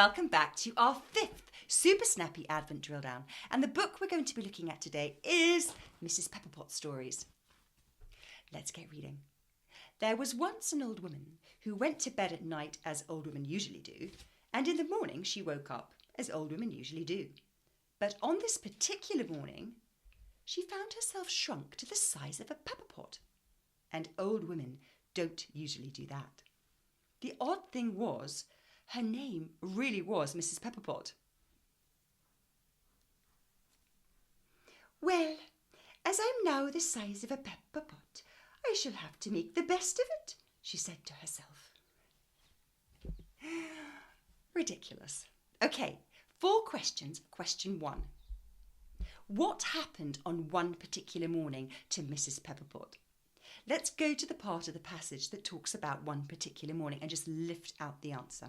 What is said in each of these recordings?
welcome back to our 5th Super-Snappy Advent Drill Down. And the book we're going to be looking at today is Mrs Pepperpot Stories. Let's get reading. There was once an old woman who went to bed at night as old women usually do, and in the morning she woke up as old women usually do. But on this particular morning, she found herself shrunk to the size of a pepper pot. And old women don't usually do that. The odd thing was, her name really was Mrs Pepperpot. Well, as I'm now the size of a pepper pot, I shall have to make the best of it, she said to herself. Ridiculous. Okay, 4 questions. Question 1. What happened on one particular morning to Mrs Pepperpot? Let's go to the part of the passage that talks about one particular morning and just lift out the answer.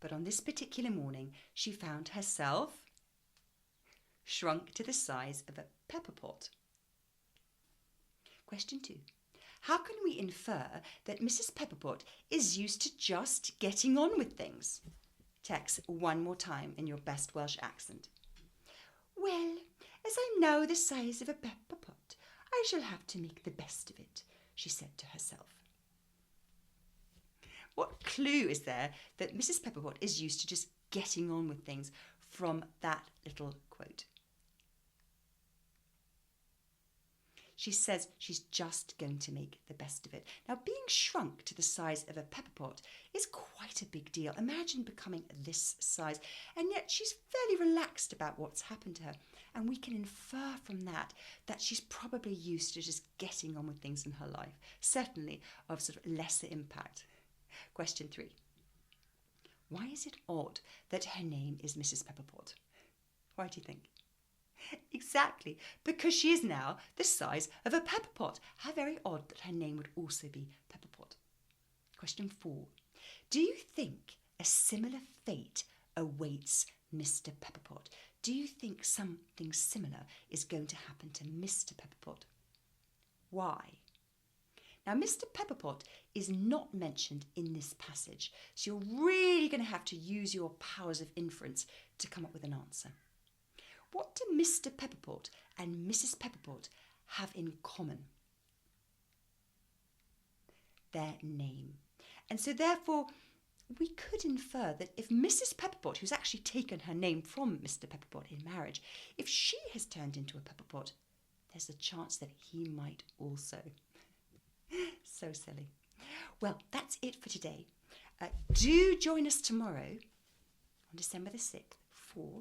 But on this particular morning, she found herself shrunk to the size of a pepper pot. Question 2. How can we infer that Mrs Pepperpot is used to just getting on with things? Text one more time in your best Welsh accent. Well, as I'm now the size of a pepper pot, I shall have to make the best of it, she said to herself. What clue is there that Mrs Pepperpot is used to just getting on with things from that little quote? She says she's just going to make the best of it. Now, being shrunk to the size of a pepper pot is quite a big deal. Imagine becoming this size, and yet she's fairly relaxed about what's happened to her. And we can infer from that she's probably used to just getting on with things in her life, certainly of sort of lesser impact. Question 3. Why is it odd that her name is Mrs Pepperpot? Why do you think? Exactly, because she is now the size of a pepper pot. How very odd that her name would also be Pepperpot. Question 4. Do you think a similar fate awaits Mr Pepperpot? Do you think something similar is going to happen to Mr Pepperpot? Why? Now, Mr Pepperpot is not mentioned in this passage, so you're really going to have to use your powers of inference to come up with an answer. What do Mr Pepperpot and Mrs Pepperpot have in common? Their name. And so therefore, we could infer that if Mrs Pepperpot, who's actually taken her name from Mr Pepperpot in marriage, if she has turned into a pepperpot, there's a chance that he might also. So silly. Well, that's it for today. Do join us tomorrow on December the 6th for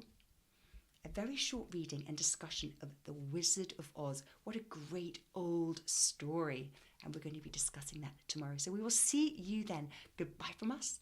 a very short reading and discussion of The Wizard of Oz. What a great old story. And we're going to be discussing that tomorrow. So we will see you then. Goodbye from us.